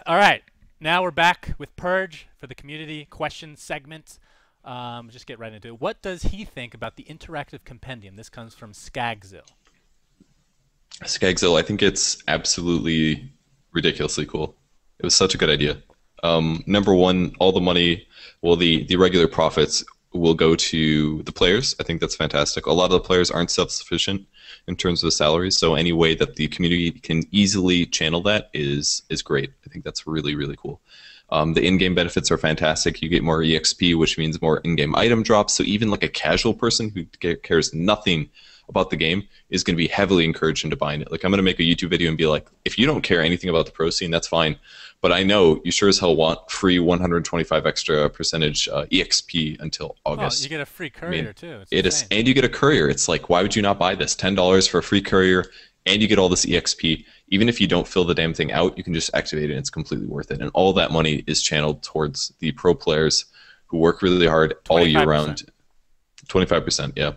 All right, now we're back with Purge for the community question segment. Just get right into it. What does he think about the interactive compendium? This comes from Skagzil. Skagzil, I think it's absolutely ridiculously cool. It was such a good idea. Number one, all the money, well, the regular profits will go to the players. I think that's fantastic. A lot of the players aren't self-sufficient in terms of salaries, so any way that the community can easily channel that is great. I think that's really, really cool. The in-game benefits are fantastic. You get more EXP, which means more in-game item drops. So even like a casual person who cares nothing about the game is going to be heavily encouraged into buying it. Like I'm going to make a YouTube video and be like, if you don't care anything about the pro scene, that's fine. But I know you sure as hell want free 125 extra percentage EXP until August. Oh, you get a free courier too. It is, and you get a courier. It's like, why would you not buy this? $10 for a free courier, and you get all this EXP. Even if you don't fill the damn thing out, you can just activate it and it's completely worth it. And all that money is channeled towards the pro players who work really hard all year round. 25%, yeah.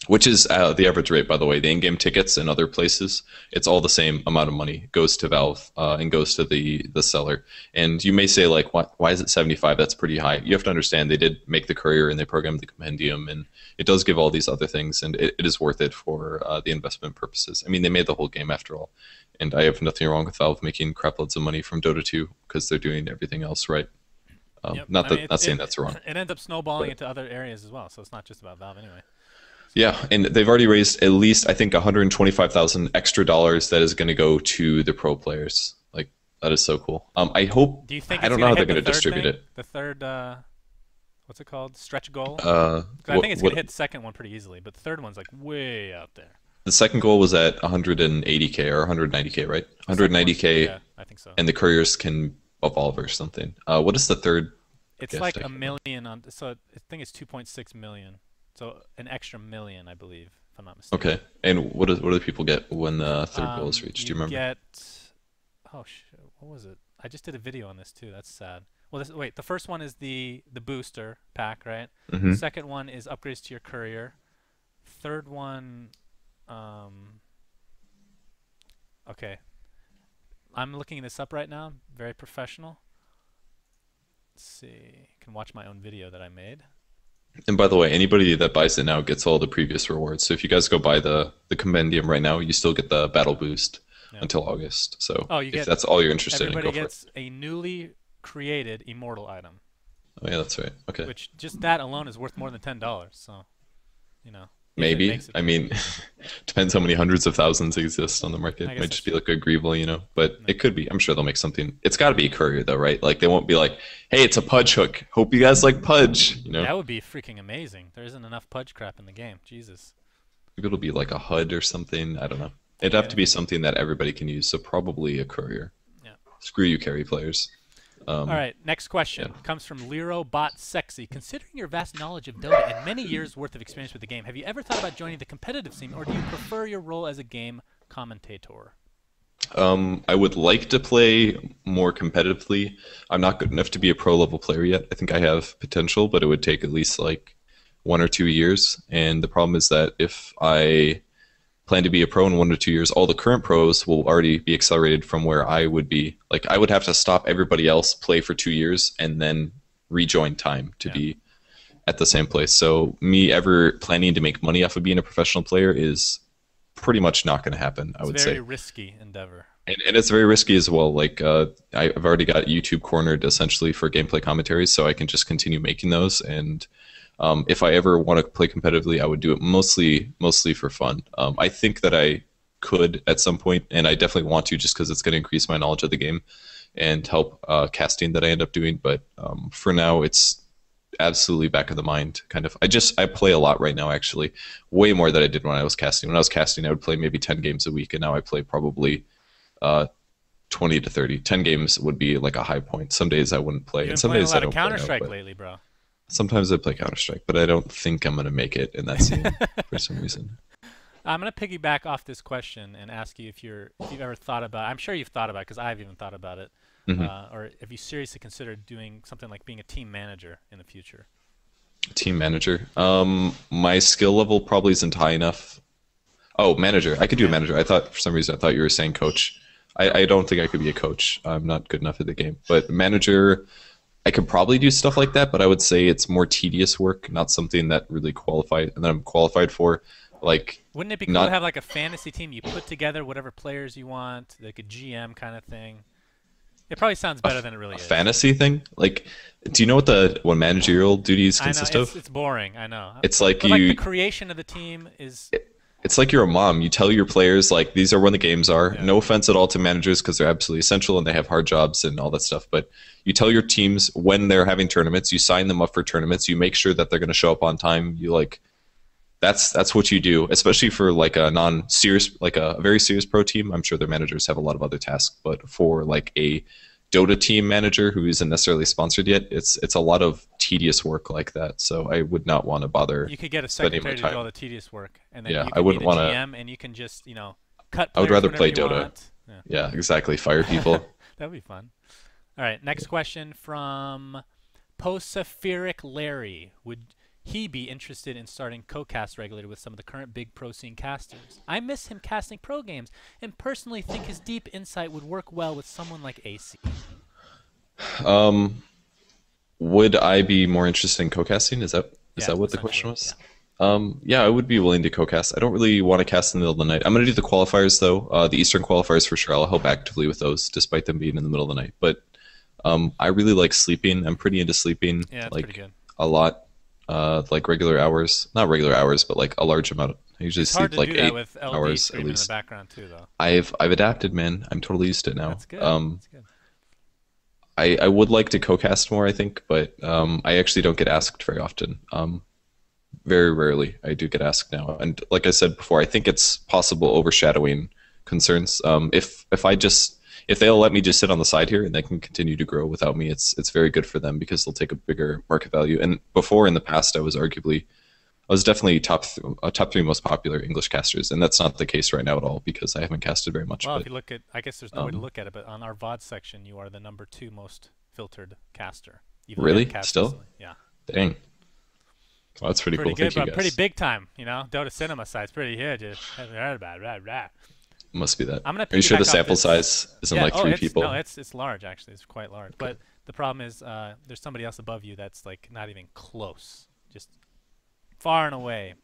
Which is the average rate, by the way. The in-game tickets and other places, it's all the same amount of money goes to Valve and goes to the seller. And you may say, like, why is it 75? That's pretty high. You have to understand they did make the courier and they programmed the compendium, and it does give all these other things, and it is worth it for the investment purposes. I mean, they made the whole game after all, and I have nothing wrong with Valve making crap loads of money from Dota 2 because they're doing everything else right. Yep. Not saying that's wrong. It ends up snowballing into other areas as well, so it's not just about Valve anyway. Yeah, and they've already raised at least, I think, 125,000 extra dollars that is going to go to the pro players. Like, that is so cool. I hope. Do you think I don't know how they're going to third distribute thing? it. The third, what's it called? Stretch goal? 'Cause I think it's going to hit the second one pretty easily, but the third one's like way out there. The second goal was at 180K or 190K, right? 190K, yeah, I think so. and the couriers can evolve or something. What is the third? It's like a million on. So I think it's 2.6 million. So an extra million, I believe, if I'm not mistaken. Okay, and what do people get when the third goal is reached? Do you remember? Get, oh shit, what was it? I just did a video on this too. That's sad. Well, wait, the first one is the booster pack, right? Mm-hmm. Second one is upgrades to your courier. Third one, okay, I'm looking this up right now. Very professional. Let's see. You can watch my own video that I made. And by the way, anybody that buys it now gets all the previous rewards. So if you guys go buy the compendium right now, you still get the battle boost until August. So if that's all you're interested in, go for it. Everybody gets a newly created immortal item. Oh yeah, that's right. Okay. Which just that alone is worth more than $10. So, you know. Maybe. I mean, depends how many hundreds of thousands exist on the market. It might just be like a Greeble, you know. But it could be. I'm sure they'll make something. It's got to be a courier, though, right? Like, they won't be like, hey, it's a Pudge hook. Hope you guys like Pudge, you know? That would be freaking amazing. There isn't enough Pudge crap in the game. Jesus. Maybe it'll be like a HUD or something. I don't know. It'd have to be something that everybody can use, so probably a courier. Yeah. Screw you, carry players. All right, next question comes from Lero Bot Sexy. Considering your vast knowledge of Dota and many years' worth of experience with the game, have you ever thought about joining the competitive scene, or do you prefer your role as a game commentator? I would like to play more competitively. I'm not good enough to be a pro-level player yet. I think I have potential, but it would take at least like 1 or 2 years. And the problem is that if I plan to be a pro in 1 or 2 years, all the current pros will already be accelerated from where I would be. Like, I would have to stop everybody else, play for 2 years, and then rejoin time to be at the same place. So me ever planning to make money off of being a professional player is pretty much not going to happen, I would say. It's a very risky endeavor. And it's very risky as well. Like, I've already got YouTube cornered essentially for gameplay commentaries, so I can just continue making those. And if I ever want to play competitively, I would do it mostly for fun. I think that I could at some point, and I definitely want to, just because it's going to increase my knowledge of the game and help casting that I end up doing. But for now, it's absolutely back of the mind, kind of. I play a lot right now, actually, way more than I did when I was casting. When I was casting, I would play maybe 10 games a week, and now I play probably 20 to 30. 10 games would be like a high point. Some days I wouldn't play, and some days I don't play. You've been playing a lot of Counter-Strike lately, bro. Sometimes I play Counter-Strike, but I don't think I'm going to make it in that scene for some reason. I'm going to piggyback off this question and ask you if you've ever thought about, I'm sure you've thought about it because I've even thought about it, or have you seriously considered doing something like being a team manager in the future? Team manager? My skill level probably isn't high enough. Oh, manager. I could do a manager. For some reason I thought you were saying coach. I don't think I could be a coach. I'm not good enough at the game. But manager, I could probably do stuff like that, but I would say it's more tedious work, not something that really qualified and that I'm qualified for. Like, wouldn't it be cool to have like a fantasy team? You put together whatever players you want, like a GM kind of thing. It probably sounds better than it really is. Fantasy thing? Like, do you know what managerial duties consist of? It's boring. I know. It's like but like the creation of the team is. It's like you're a mom. You tell your players, like, these are when the games are. Yeah. No offense at all to managers because they're absolutely essential and they have hard jobs and all that stuff. But you tell your teams when they're having tournaments. You sign them up for tournaments. You make sure that they're going to show up on time. You like, that's what you do, especially for like a non-serious, like a very serious pro team. I'm sure their managers have a lot of other tasks, but for like a Dota team manager who isn't necessarily sponsored yet, it's a lot of tedious work like that. So I would not want to bother. You could get a secretary to do all the tedious work, and then you I wouldn't want to. GM, and you can just cut. I would rather play Dota. Yeah. Yeah, exactly. Fire people. That'd be fun. All right, next question from Posapheric Larry. Would he be interested in starting co-cast regulator with some of the current big pro scene casters? I miss him casting pro games and personally think his deep insight would work well with someone like AC. Would I be more interested in co-casting? Is that what the question was? Yeah, I would be willing to co-cast. I don't really want to cast in the middle of the night. I'm going to do the qualifiers though. The Eastern qualifiers for sure. I'll help actively with those despite them being in the middle of the night. But I really like sleeping. I'm pretty into sleeping. Yeah, that's like pretty good. A lot. Like regular hours, not regular hours, but like a large amount. I usually sleep like 8 hours at least. In the background too, though. I've adapted, man. I'm totally used to it now. That's good. That's good. I would like to co-cast more, I think, but I actually don't get asked very often. Very rarely I do get asked now, and like I said before, I think it's possible overshadowing concerns. If they'll let me just sit on the side here and they can continue to grow without me, it's very good for them because they'll take a bigger market value. And before in the past, I was definitely top 3 most popular English casters, and that's not the case right now at all because I haven't casted very much. Well, if you look at, I guess there's no way to look at it, but on our VOD section, you are the number 2 most filtered caster. Really? Still? Recently. Yeah. Dang. Well, that's pretty cool. Good, Thank you, but guys. pretty big time. Dotacinema side's pretty huge. Must be that. I'm gonna Are you sure the piggyback off sample this- size isn't like 3 people? No, it's large actually. It's quite large. But the problem is there's somebody else above you that's like not even close. Just far and away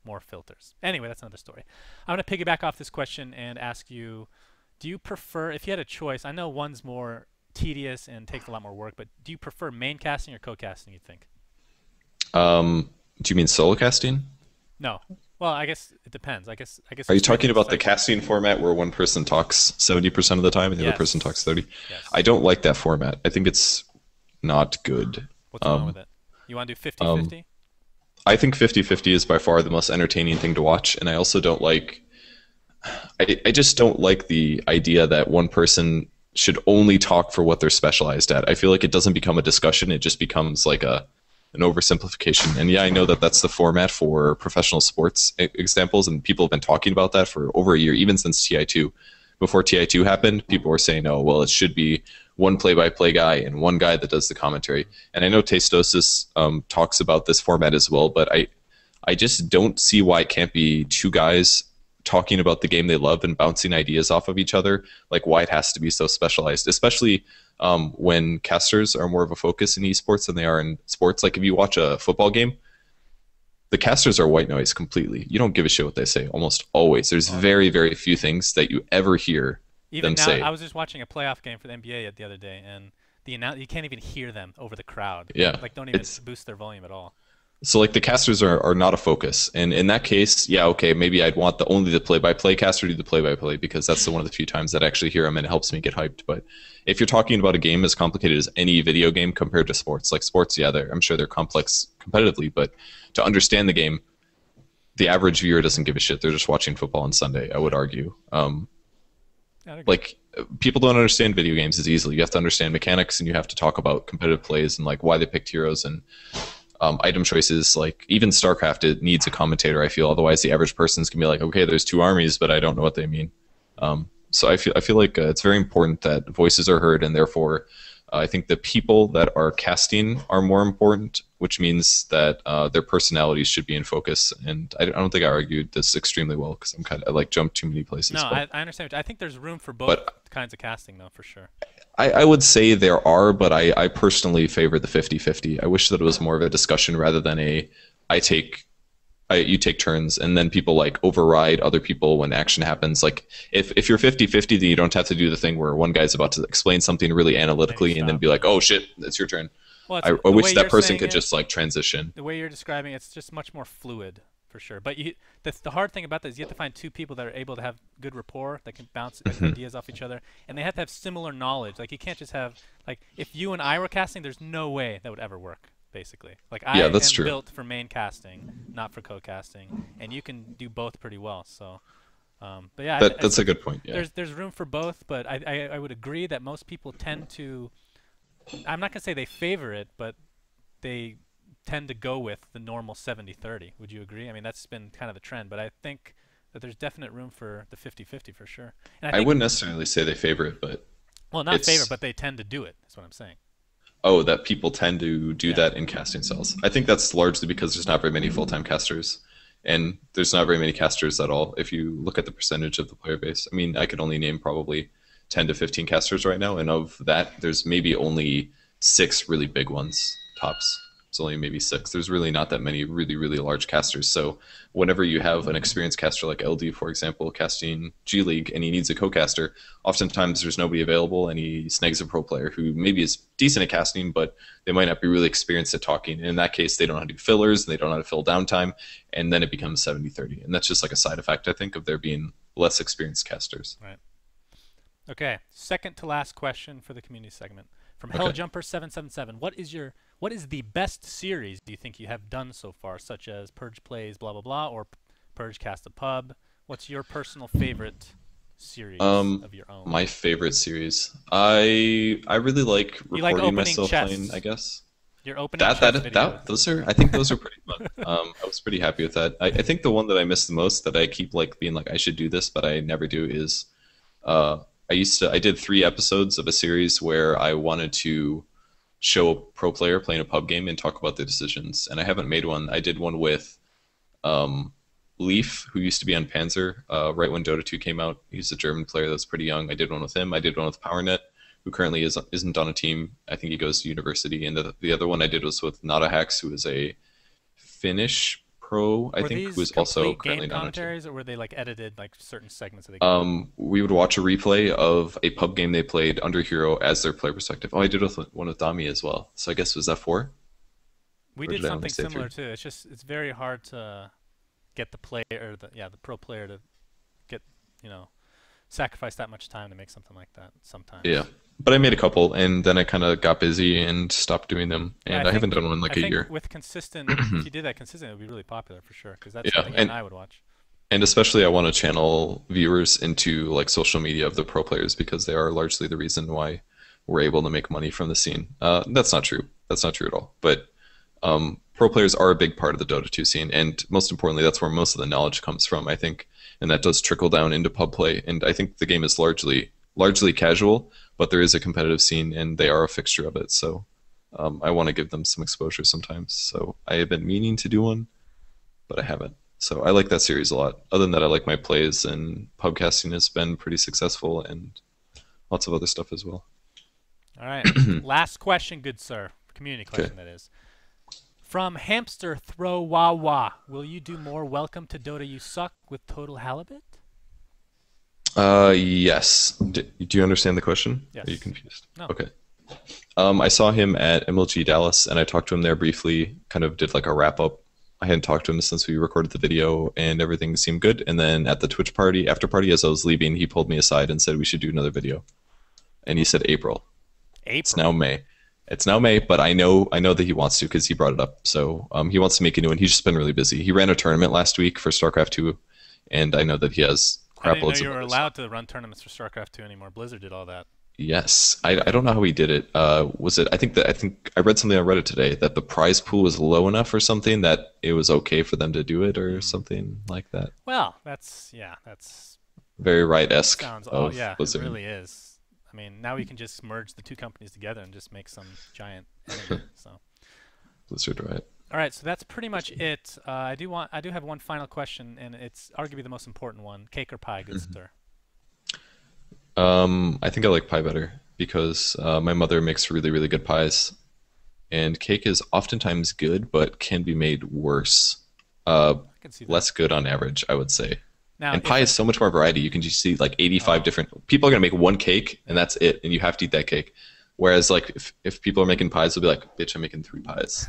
more filters. Anyway, that's another story. I'm gonna piggyback off this question and ask you, do you prefer, if you had a choice, I know one's more tedious and takes a lot more work, but do you prefer main casting or co-casting, you think? Do you mean solo casting? No. Well, I guess it depends. I guess. Are you talking about the casting format where one person talks 70% of the time and the other person talks 30%? Yes. I don't like that format. I think it's not good. What's wrong with it? You want to do 50-50? I think 50-50 is by far the most entertaining thing to watch, and I also don't like... I just don't like the idea that one person should only talk for what they're specialized at. I feel like it doesn't become a discussion. It just becomes like an oversimplification. And yeah, I know that that's the format for professional sports examples, and people have been talking about that for over a year, even since TI2. Before TI2 happened, people were saying, oh, well, it should be one play-by-play guy and one guy that does the commentary. And I know Tastosis talks about this format as well, but I just don't see why it can't be 2 guys talking about the game they love and bouncing ideas off of each other, like why it has to be so specialized, especially when casters are more of a focus in esports than they are in sports. Like if you watch a football game, the casters are white noise completely. You don't give a shit what they say almost always. There's very, very few things that you ever hear them say. I was just watching a playoff game for the NBA the other day, and you can't even hear them over the crowd. Yeah, like don't even boost their volume at all. So like the casters are not a focus, and in that case, yeah, okay, maybe I'd want only the play-by-play caster to do the play-by-play because that's one of the few times that I actually hear them and it helps me get hyped. But if you're talking about a game as complicated as any video game compared to sports, like sports, yeah, I'm sure they're complex competitively, but to understand the game, the average viewer doesn't give a shit. They're just watching football on Sunday, I would argue. Like people don't understand video games as easily. You have to understand mechanics, and you have to talk about competitive plays and like why they picked heroes and item choices. Like even StarCraft, it needs a commentator, I feel. Otherwise, the average person's gonna be like, okay, there's 2 armies, but I don't know what they mean. So I feel like it's very important that voices are heard, and therefore, I think the people that are casting are more important which means that their personalities should be in focus. And I don't think I argued this extremely well because I like jumped too many places. No, I understand. I think there's room for both kinds of casting, though, for sure. I would say there are, but I personally favor the 50-50. I wish that it was more of a discussion rather than you take turns, and then people like override other people when action happens. Like if you're 50-50, then you don't have to do the thing where one guy's about to explain something really analytically and then be like, oh shit, it's your turn. Well, I wish that person could just like transition. The way you're describing it's just much more fluid, for sure. But the hard thing about that is you have to find two people that are able to have good rapport, that can bounce ideas off each other, and they have to have similar knowledge. Like you can't just have, like, if you and I were casting, there's no way that would ever work, basically. Like I am built for main casting, not for co-casting, and you can do both pretty well. So, but yeah, that's a good point. Yeah. There's room for both, but I would agree that most people tend to, I'm not gonna say they favor it, but they tend to go with the normal 70-30. Would you agree? I mean, that's been kind of the trend, but I think that there's definite room for the 50-50 for sure. And I wouldn't necessarily say they favor it, but well, not favor, but they tend to do it. That's what I'm saying. Oh, that people tend to do that in casting cells. I think that's largely because there's not very many full-time casters, and there's not very many casters at all. If you look at the percentage of the player base, I mean, I could only name probably 10 to 15 casters right now, and of that, there's maybe only 6 really big ones, tops. It's only maybe 6. There's really not that many really, really large casters. So whenever you have an experienced caster like LD, for example, casting G League, and he needs a co-caster, oftentimes there's nobody available, and he snags a pro player who maybe is decent at casting, but they might not be really experienced at talking. And in that case, they don't know how to do fillers, and they don't know how to fill downtime, and then it becomes 70-30. And that's just like a side effect, I think, of there being less experienced casters. Right. Okay, second to last question for the community segment. From Helljumper777, what is the best series do you think you have done so far, such as Purge Plays blah blah blah or Purge Cast a Pub? What's your personal favorite series of your own? My favorite series, I really like recording myself playing, I guess. Your opening those are pretty fun. I was pretty happy with that. I think the one that I miss the most, that I keep like being like I should do this but I never do, is I did 3 episodes of a series where I wanted to show a pro player playing a pub game and talk about the decisions. And I haven't made one. I did one with Leaf, who used to be on Panzer right when Dota 2 came out. He's a German player that's pretty young. I did one with him. I did one with PowerNet, who currently isn't on a team. I think he goes to university. And the other one I did was with NadaHax, who is a Finnish pro, I think, who is also currently not on a team. Commentaries, or were they like edited, like certain segments of the game? We would watch a replay of a pub game they played under Hero as their player perspective. Oh, I did one with Dami as well. So I guess, was that 4? We did something similar too. It's just very hard to get the player, the pro player, to get, sacrifice that much time to make something like that sometimes. Yeah. But I made a couple, and then I kind of got busy and stopped doing them, and I haven't done one in like a year. With consistent, if you did that consistent, it would be really popular for sure, because that's something I would watch. And especially I want to channel viewers into like social media of the pro players, because they are largely the reason why we're able to make money from the scene. That's not true. That's not true at all. But pro players are a big part of the Dota 2 scene, and most importantly, that's where most of the knowledge comes from, I think, and that does trickle down into pub play. And I think the game is largely casual, but there is a competitive scene, and they are a fixture of it. So I want to give them some exposure sometimes. So I have been meaning to do one, but I haven't. So I like that series a lot. Other than that, I like my plays, and pubcasting has been pretty successful, and lots of other stuff as well. All right. Last question, good sir. Community question, that is. From Hamster Throw Wah Wah, will you do more Welcome to Dota You Suck with Total Halibut? Yes. Do you understand the question? Yes. Are you confused? No. Okay. I saw him at MLG Dallas, and I talked to him there briefly, kind of did like a wrap-up. I hadn't talked to him since we recorded the video, and everything seemed good. And then at the Twitch party, after party, as I was leaving, he pulled me aside and said we should do another video. And he said April. It's now May. It's now May, but I know that he wants to, because he brought it up. So he wants to make a new one. He's just been really busy. He ran a tournament last week for StarCraft 2, and I know that he has crap loads of. I didn't know you were allowed to run tournaments for StarCraft 2 anymore. Blizzard did all that. Yes, I don't know how he did it. Was it? I think I read something on Reddit today that the prize pool was low enough or something that it was okay for them to do it, or something like that. Well, that's very right-esque. It really is. I mean, now we can just merge the two companies together and just make some giant enemy. So Blizzard Riot. All right, so that's pretty much it. I do have one final question, and it's arguably the most important one. Cake or pie, good sir? I think I like pie better because my mother makes really, really good pies, and cake is oftentimes good, but can be made worse. I can see that. Less good on average, I would say. Now, And pie is so much more variety. You can just see like 85 different. People are gonna make one cake, and that's it, and you have to eat that cake. Whereas like if people are making pies, they'll be like, "Bitch, I'm making 3 pies."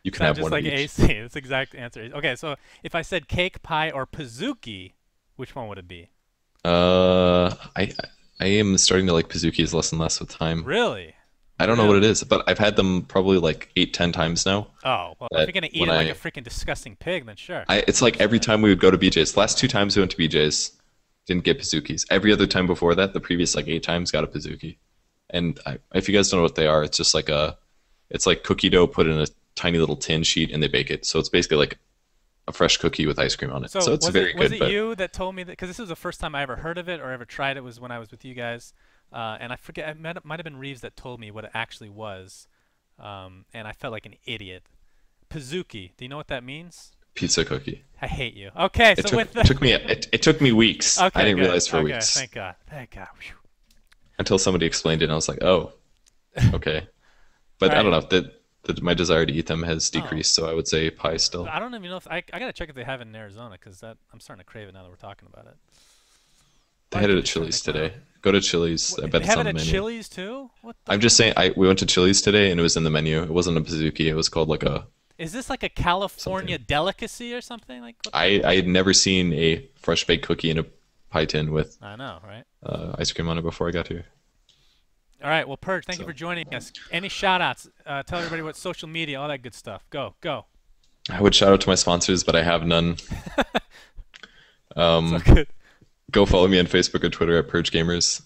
You can have just one like of each. AC. That's the exact answer. Okay, so if I said cake, pie, or Pizookie, which one would it be? I am starting to like Pizookies less and less with time. Really? I don't know what it is, but I've had them probably like 8, 10 times now. Oh, well, if you're gonna eat it like a freaking disgusting pig, then sure. It's like every time we would go to BJ's. The last 2 times we went to BJ's, didn't get Pizookies. Every other time before that, the previous like 8 times, got a Pizookie. And if you guys don't know what they are, it's just like it's like cookie dough put in a tiny little tin sheet and they bake it. So it's basically like a fresh cookie with ice cream on it. So it's very good. Was it you that told me that? Because this was the first time I ever heard of it or ever tried it, was when I was with you guys. And I forget, it might have been Reeves that told me what it actually was. And I felt like an idiot. Pizookie. Do you know what that means? Pizza cookie. I hate you. Okay, it took me weeks. Okay, I didn't good. realize for weeks. Thank God. Thank God. Whew. Until somebody explained it, and I was like, oh, okay. But I don't know. That my desire to eat them has decreased, so I would say pie still. I don't even know if I gotta check if they have it in Arizona, because I'm starting to crave it now that we're talking about it. They had it at Chili's today. Go to Chili's. I bet it's on the menu. They have it at Chili's too? What the I'm just saying. We went to Chili's today, and it was in the menu. It wasn't a Pizookie. It was called like a. Is this like a California delicacy or something? Like I had never seen a fresh baked cookie in a pie tin with. I know, right? Ice cream on it before I got here. All right. Well, Purge, thank you for joining us. Any shout-outs? Tell everybody what social media, all that good stuff. Go. I would shout out to my sponsors, but I have none. So good. Go follow me on Facebook or Twitter at Purge Gamers.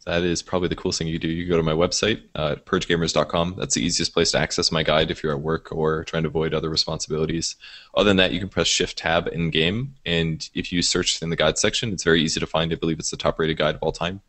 That is probably the coolest thing you do. You go to my website, purgegamers.com. That's the easiest place to access my guide if you're at work or trying to avoid other responsibilities. Other than that, you can press Shift-Tab in-game, and if you search in the guide section, it's very easy to find. I believe it's the top-rated guide of all time.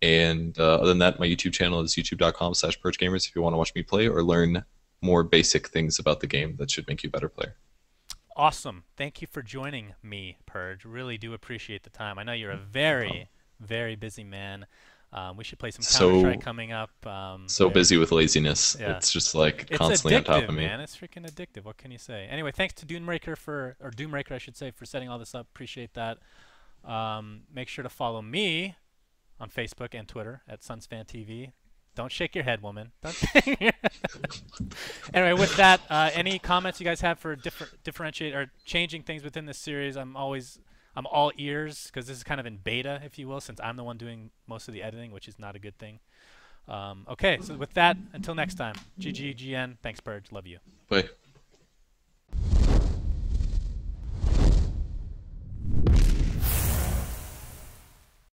And other than that, my YouTube channel is youtube.com/purgegamers if you want to watch me play or learn more basic things about the game that should make you a better player. Awesome. Thank you for joining me, Purge. Really do appreciate the time. I know you're a very, very busy man. We should play some Counter-Strike coming up. Busy with laziness. Yeah. It's just like it's constantly on top of me. Man. It's freaking addictive. What can you say? Anyway, thanks to Doomraker, I should say, for setting all this up. Appreciate that. Make sure to follow me on Facebook and Twitter at SUNSfan TV. Don't shake your head, woman. Anyway, with that, any comments you guys have for differentiate or changing things within this series? I'm all ears, because this is kind of in beta, if you will, since I'm the one doing most of the editing, which is not a good thing. Okay, so with that, until next time, GGGN. Thanks, Purge. Love you. Bye.